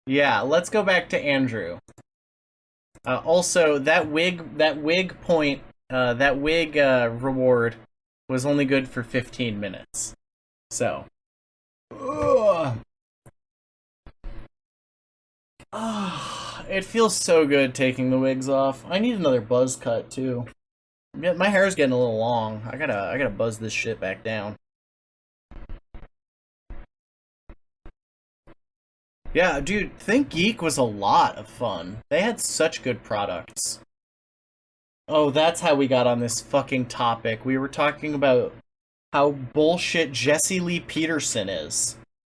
Yeah, let's go back to Andrew. Also, that wig reward was only good for 15 minutes. So, ugh. It feels so good taking the wigs off. I need another buzz cut too. Yeah, my hair's getting a little long. I gotta buzz this shit back down. Yeah, dude, Think Geek was a lot of fun. They had such good products. Oh, that's how we got on this fucking topic. We were talking about how bullshit Jesse Lee Peterson is.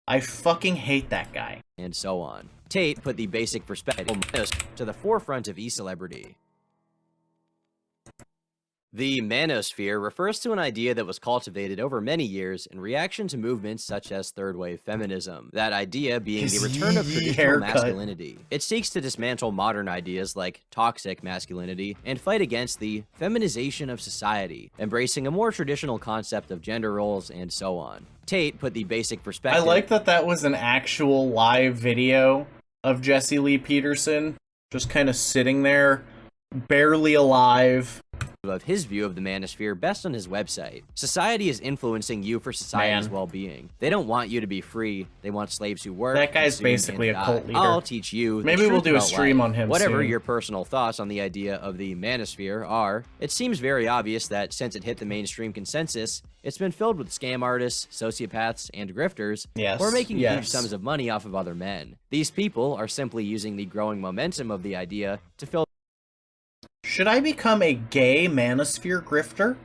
I fucking hate that guy. And so on. Tate put the basic perspective to the forefront of e-celebrity. The manosphere refers to an idea that was cultivated over many years in reaction to movements such as third-wave feminism. That idea being the return of traditional masculinity. It seeks to dismantle modern ideas like toxic masculinity and fight against the feminization of society, embracing a more traditional concept of gender roles and so on. Tate put the basic perspective. I like that that was an actual live video of Jesse Lee Peterson just kind of sitting there, barely alive. Of his view of the manosphere best on his website. Society is influencing you for society's well-being. They don't want you to be free. They want slaves who work. That guy's basically a cult leader. I'll teach you. Maybe we'll do a stream on him Whatever soon. your personal thoughts on the idea of the manosphere are, it seems very obvious that since it hit the mainstream consensus, it's been filled with scam artists, sociopaths, and grifters who are making huge sums of money off of other men. These people are simply using the growing momentum of the idea to fill. Should I become a gay manosphere grifter?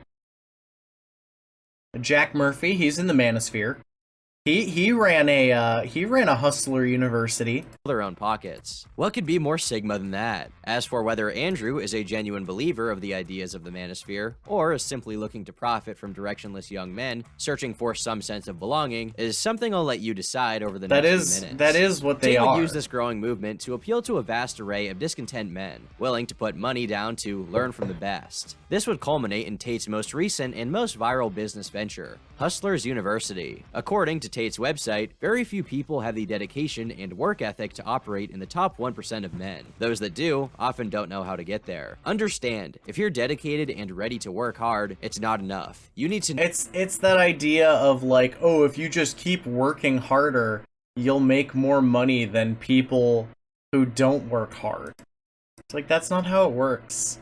Jack Murphy, he's in the manosphere. He ran a Hustler University. Their own pockets. What could be more Sigma than that? As for whether Andrew is a genuine believer of the ideas of the manosphere, or is simply looking to profit from directionless young men searching for some sense of belonging, is something I'll let you decide over the next few minutes. That is what they are. Would use this growing movement to appeal to a vast array of discontent men, willing to put money down to learn from the best. This would culminate in Tate's most recent and most viral business venture, Hustlers University. According to Tate's website, very few people have the dedication and work ethic to operate in the top 1% of men. Those that do often don't know how to get there. Understand, if you're dedicated and ready to work hard, it's not enough. You need to. It's that idea of like, oh, if you just keep working harder, you'll make more money than people who don't work hard. It's like, that's not how it works.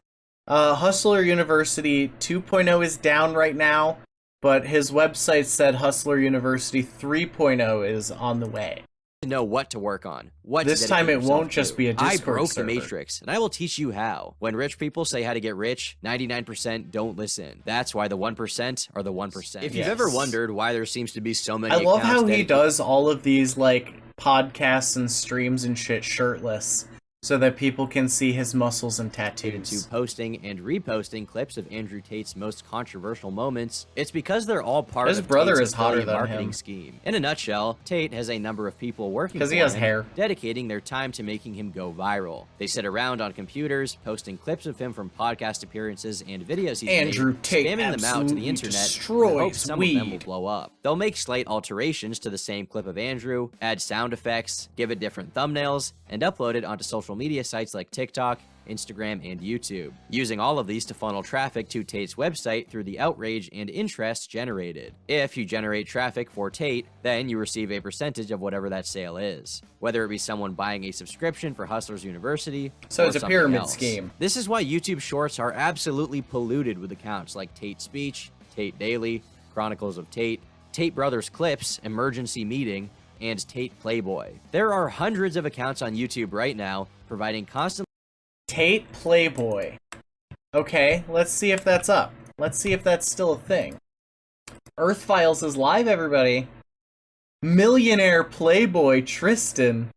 Hustler University 2.0 is down right now, but his website said Hustler University 3.0 is on the way. To know what to work on. This time it won't just be a Discord I broke server. the matrix, and I will teach you how. When rich people say how to get rich, 99% don't listen. That's why the 1% are the 1%. If you've ever wondered why there seems to be so many I love how he does all of these like podcasts and streams and shit shirtless, so that people can see his muscles and tattoos. To posting and reposting clips of Andrew Tate's most controversial moments, it's because they're all part of his brother Tate's is hotter than marketing him. scheme. In a nutshell, Tate has a number of people working for he has him, hair, dedicating their time to making him go viral. They sit around on computers, posting clips of him from podcast appearances and videos he's Andrew made, Tate spamming them out to the internet, destroys and hope some weed. of them will blow up. They'll make slight alterations to the same clip of Andrew, add sound effects, give it different thumbnails, and upload it onto social media sites like TikTok, Instagram, and YouTube, using all of these to funnel traffic to Tate's website through the outrage and interest generated. If you generate traffic for Tate, then you receive a percentage of whatever that sale is, whether it be someone buying a subscription for Hustlers University, so it's a pyramid else. scheme. This is why YouTube Shorts are absolutely polluted with accounts like Tate Speech, Tate Daily, Chronicles of Tate, Tate Brothers Clips, Emergency Meeting, and Tate Playboy. There are hundreds of accounts on YouTube right now providing constant Tate Playboy. Okay, let's see if that's up. Let's see if that's still a thing. Earth Files is live, everybody. Millionaire Playboy Tristan.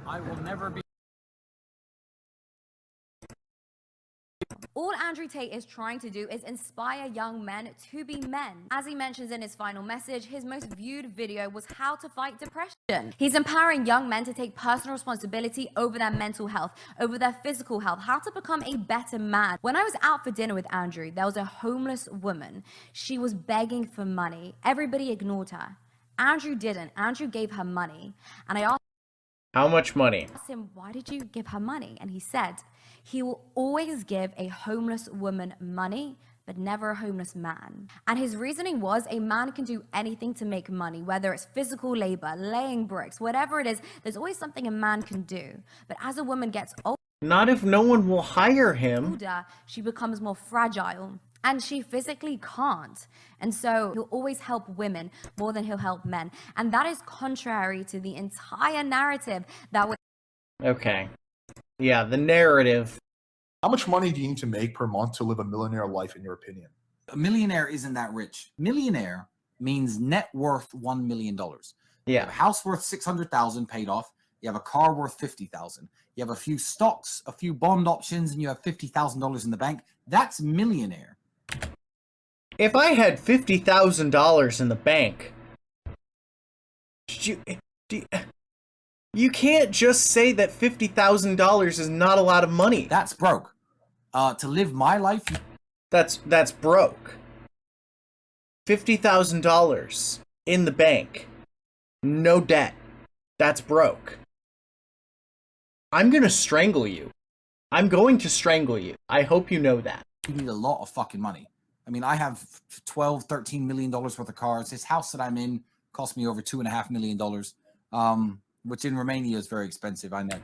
I will never be. All Andrew Tate is trying to do is inspire young men to be men. As he mentions in his final message, his most viewed video was how to fight depression. He's empowering young men to take personal responsibility over their mental health, over their physical health, how to become a better man. When I was out for dinner with Andrew, there was a homeless woman. She was begging for money. Everybody ignored her. Andrew didn't. Andrew gave her money. And I asked, How much money? asked him, why did you give her money? And he said, he will always give a homeless woman money, but never a homeless man. And his reasoning was a man can do anything to make money, whether it's physical labor, laying bricks, whatever it is, there's always something a man can do. But as a woman gets Not if no one will hire him. older, she becomes more fragile. And she physically can't. And so he'll always help women more than he'll help men. And that is contrary to the entire narrative that was. Okay. Yeah, the narrative. How much money do you need to make per month to live a millionaire life, in your opinion? A millionaire isn't that rich. Millionaire means net worth $1 million. You have a house worth $600,000 paid off. You have a car worth $50,000. You have a few stocks, a few bond options, and you have $50,000 in the bank. That's millionaire. If I had $50,000 in the bank, you can't just say that $50,000 is not a lot of money. That's broke. To live my life, That's broke. $50,000 in the bank, no debt. That's broke. I'm gonna strangle you. I'm going to strangle you. I hope you know that. you need a lot of fucking money. I mean, I have $12-13 million worth of cars. This house that I'm in cost me over $2.5 million, which in Romania is very expensive. I know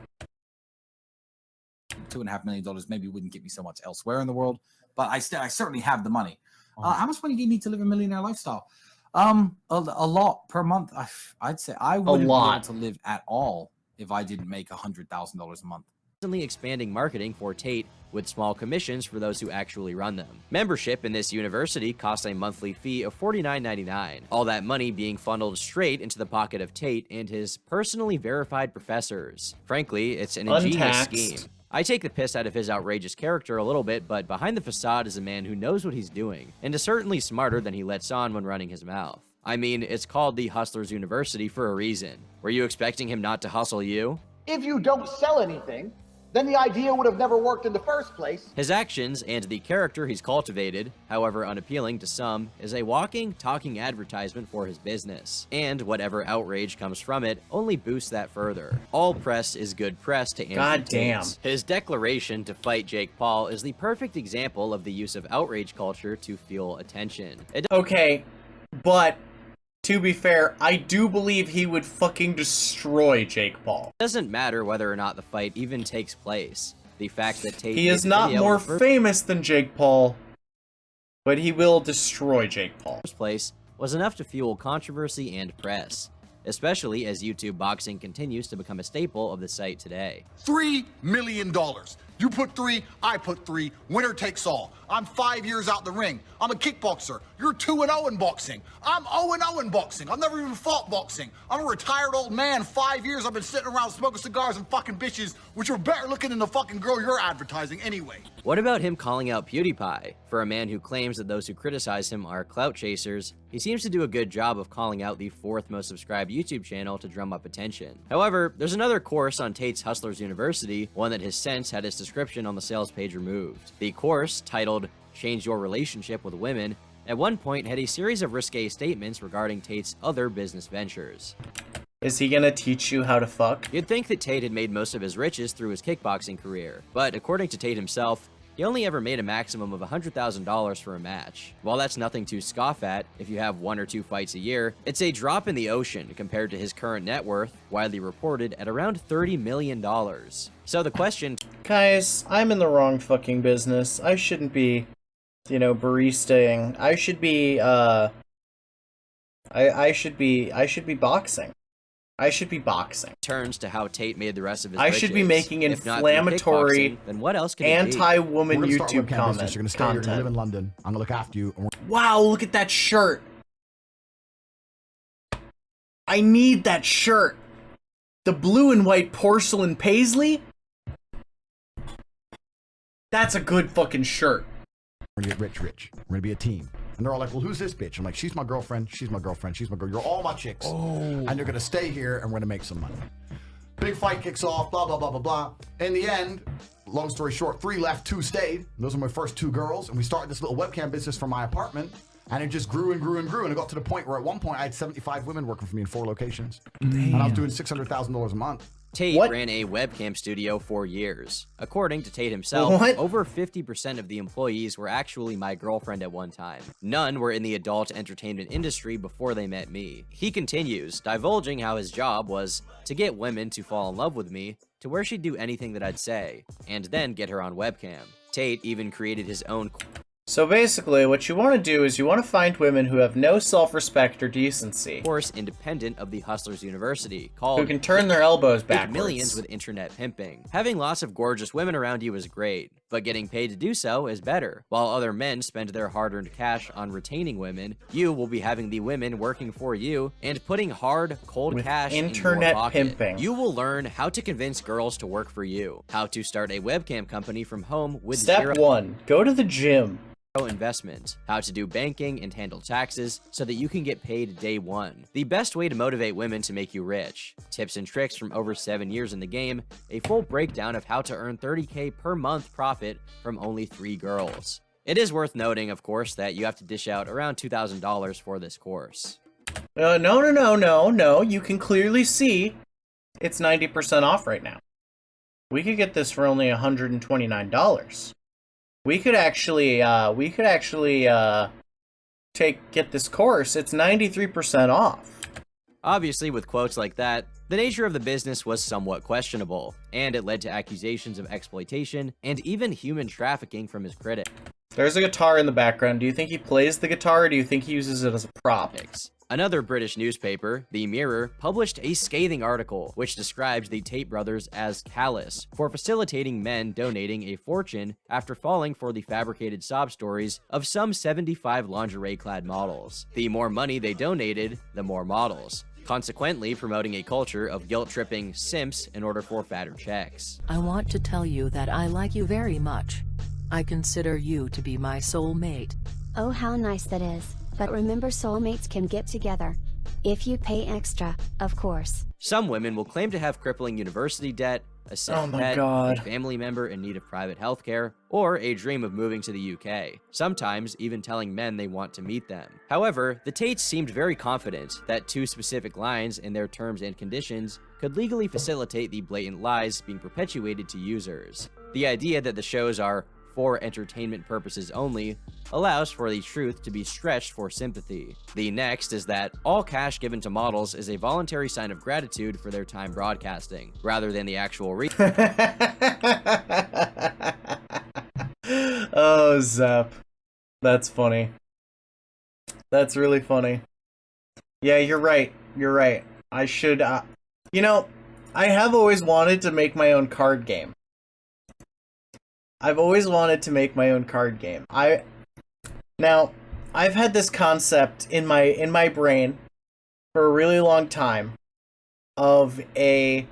$2.5 million maybe wouldn't get me so much elsewhere in the world, but I certainly have the money. How much money do you need to live a millionaire lifestyle? A lot per month. I'd say I wouldn't be able to live at all if I didn't make $100,000 a month. Constantly expanding marketing for Tate with small commissions for those who actually run them. Membership in this university costs a monthly fee of $49.99, all that money being funneled straight into the pocket of Tate and his personally verified professors. Frankly, it's an ingenious scheme. I take the piss out of his outrageous character a little bit, but behind the facade is a man who knows what he's doing, and is certainly smarter than he lets on when running his mouth. I mean, it's called the Hustlers University for a reason. Were you expecting him not to hustle you? If you don't sell anything, then the idea would have never worked in the first place. His actions and the character he's cultivated, however unappealing to some, is a walking, talking advertisement for his business. And whatever outrage comes from it only boosts that further. All press is good press to Andrew Tate. His declaration to fight Jake Paul is the perfect example of the use of outrage culture to fuel attention. Okay, but to be fair, I do believe he would fucking destroy Jake Paul. It doesn't matter whether or not the fight even takes place. The fact that Tate He is not more famous than Jake Paul, but he will destroy Jake Paul. First place was enough to fuel controversy and press, especially as YouTube boxing continues to become a staple of the site today. $3 million. You put three, I put three. Winner takes all. I'm 5 years out the ring. I'm a kickboxer. You're 2-0 in boxing. I'm 0-0 in boxing. I've never even fought boxing. I'm a retired old man. 5 years I've been sitting around smoking cigars and fucking bitches, which are better looking than the fucking girl you're advertising anyway. What about him calling out PewDiePie? For a man who claims that those who criticize him are clout chasers, he seems to do a good job of calling out the 4th most subscribed YouTube channel to drum up attention. However, there's another course on Tate's Hustlers University, one that has since had its description on the sales page removed. The course, titled Change Your Relationship with Women, at one point had a series of risque statements regarding Tate's other business ventures. Is he gonna teach you how to fuck? You'd think that Tate had made most of his riches through his kickboxing career, but according to Tate himself, he only ever made a maximum of $100,000 for a match. While that's nothing to scoff at if you have 1 or 2 fights a year, it's a drop in the ocean compared to his current net worth, widely reported at around $30 million. So the question... Guys, I'm in the wrong fucking business. I shouldn't be, you know, baristaing. I should be, I should be boxing. I should be boxing. Turns to how Tate made the rest of his I riches. should be making If not inflammatory, then what else can anti-woman We're gonna start YouTube webcam business. You're gonna stay here, you're gonna live in content. London. I'm gonna look after you. Wow, look at that shirt. I need that shirt. The blue and white porcelain paisley? That's a good fucking shirt. We're gonna get rich. We're gonna be a team. And they're all like, well, who's this bitch? I'm like, she's my girlfriend. She's my girlfriend. She's my girl. You're all my chicks. And you're gonna stay here and we're gonna make some money. Big fight kicks off, blah, blah, blah, blah, blah. In the end, long story short, 3 left, 2 stayed. Those are my first 2 girls. And we started this little webcam business from my apartment. And it just grew and grew and grew. And it got to the point where at one point I had 75 women working for me in 4 locations. Damn. And I was doing $600,000 a month. Tate What? ran a webcam studio for years. According to Tate himself, What? over 50% of the employees were actually my girlfriend at one time. None were in the adult entertainment industry before they met me. He continues, divulging how his job was to get women to fall in love with me, to where she'd do anything that I'd say, and then get her on webcam. Tate even created his own So basically, what you want to do is you want to find women who have no self-respect or decency, course independent of the Hustlers University, called who can turn their elbows Make backwards. Millions with internet pimping. Having lots of gorgeous women around you is great, but getting paid to do so is better. While other men spend their hard-earned cash on retaining women, you will be having the women working for you and putting hard, cold With cash in internet your pocket. pimping. You will learn how to convince girls to work for you, how to start a webcam company from home with Step 1. Go to the gym. investment, how to do banking and handle taxes so that you can get paid day one. The best way to motivate women to make you rich. Tips and tricks from over 7 years in the game, a full breakdown of how to earn $30K per month profit from only 3 girls. It is worth noting, of course, that you have to dish out around $2,000 for this course. No. You can clearly see it's 90% off right now. We could get this for only $129. We could actually get this course. It's 93% off. Obviously, with quotes like that, the nature of the business was somewhat questionable, and it led to accusations of exploitation and even human trafficking from his critics. There's a guitar in the background. Do you think he plays the guitar, or do you think he uses it as a prop? Another British newspaper, The Mirror, published a scathing article which described the Tate brothers as callous for facilitating men donating a fortune after falling for the fabricated sob stories of some 75 lingerie-clad models. The more money they donated, the more models, consequently promoting a culture of guilt-tripping simps in order for fatter checks. I want to tell you that I like you very much. I consider you to be my soulmate. Oh, how nice that is. But remember, soulmates can get together. If you pay extra, of course. Some women will claim to have crippling university debt, a sick pet, a family member in need of private healthcare, or a dream of moving to the UK, sometimes even telling men they want to meet them. However, the Tates seemed very confident that 2 specific lines in their terms and conditions could legally facilitate the blatant lies being perpetuated to users. The idea that the shows are for entertainment purposes only allows for the truth to be stretched for sympathy. The next is that all cash given to models is a voluntary sign of gratitude for their time broadcasting, rather than the actual Oh, Zep. That's funny. That's really funny. Yeah, you're right. I should, you know, I have always wanted to make my own card game. I've had this concept in my brain for a really long time of a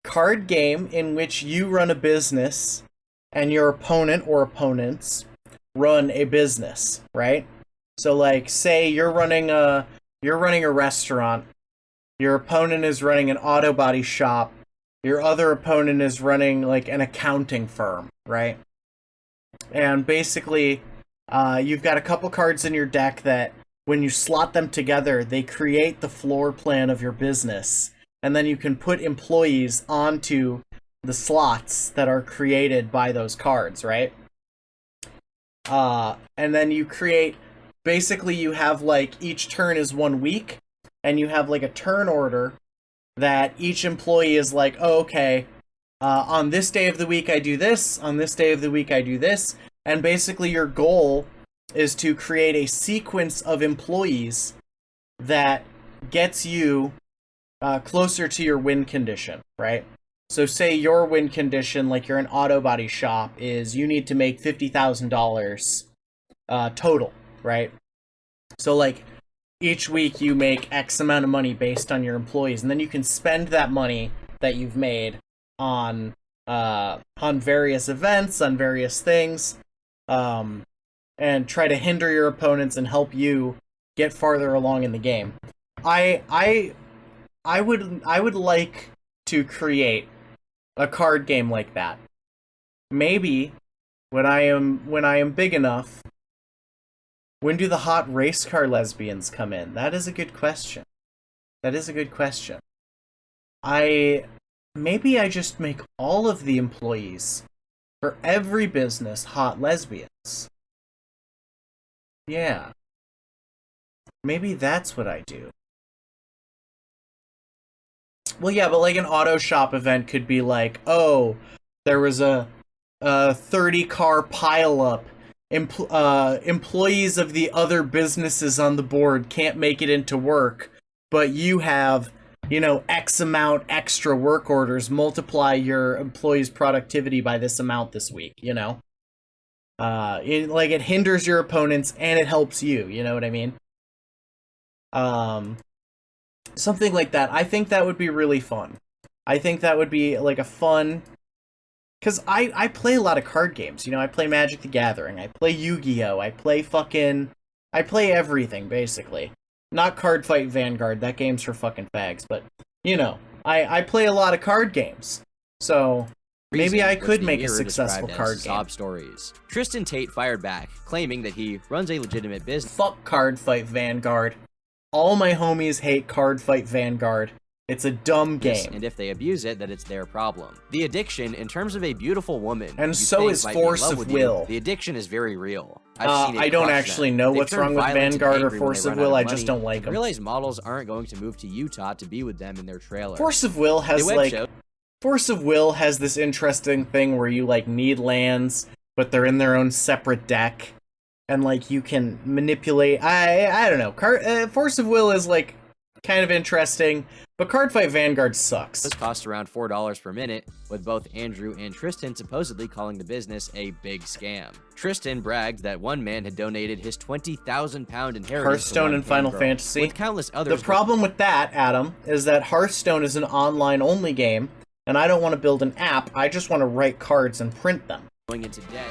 card game in which you run a business and your opponent or opponents run a business, right? So like, say you're running a restaurant, your opponent is running an auto body shop, your other opponent is running like an accounting firm, right? And basically, you've got a couple cards in your deck that when you slot them together, they create the floor plan of your business. And then you can put employees onto the slots that are created by those cards, right? And then you create, basically you have like each turn is 1 week, and you have like a turn order that each employee is like, oh, okay, on this day of the week I do this, on this day of the week I do this, and basically your goal is to create a sequence of employees that gets you closer to your win condition, right? So say your win condition, like you're an auto body shop, is you need to make $50,000 total, right? So like, each week you make X amount of money based on your employees, and then you can spend that money that you've made on various events, on various things, and try to hinder your opponents and help you get farther along in the game. I would like to create a card game like that. Maybe when I am big enough. When do the hot race car lesbians come in? That is a good question. I maybe I just make all of the employees for every business hot lesbians. Yeah. Maybe that's what I do. Well, yeah, but like an auto shop event could be like, oh, there was a 30-car pileup. Employees of the other businesses on the board can't make it into work, but you have, you know, X amount extra work orders. Multiply your employees' productivity by this amount this week, you know? It hinders your opponents and it helps you, you know what I mean? Something like that. I think that would be really fun. I think that would be like a fun... Because I play a lot of card games, you know, I play Magic the Gathering, I play Yu-Gi-Oh!, I play everything, basically. Not Card Fight Vanguard, that game's for fucking fags, but, you know, I play a lot of card games, so maybe I could make a successful card game. Sob stories. Tristan Tate fired back, claiming that he runs a legitimate business. Fuck Card Fight Vanguard. All my homies hate Card Fight Vanguard. It's a dumb game. And if they abuse it, that it's their problem. The addiction, in terms of a beautiful woman, and so is Force of Will. The addiction is very real. I don't actually know what's wrong with Vanguard or Force of Will. I just don't like them. Realize models aren't going to move to Utah to be with them in their trailer. Force of Will has this interesting thing where you like need lands, but they're in their own separate deck, and like you can manipulate. I don't know. Force of Will is like kind of interesting, but Card Fight Vanguard sucks. This costs around $4 per minute, with both Andrew and Tristan supposedly calling the business a big scam. Tristan bragged that one man had donated his £20,000 inheritance Hearthstone and Final Fantasy, with countless others. The problem with that, Adam, is that Hearthstone is an online-only game, and I don't want to build an app, I just want to write cards and print them. Going into debt.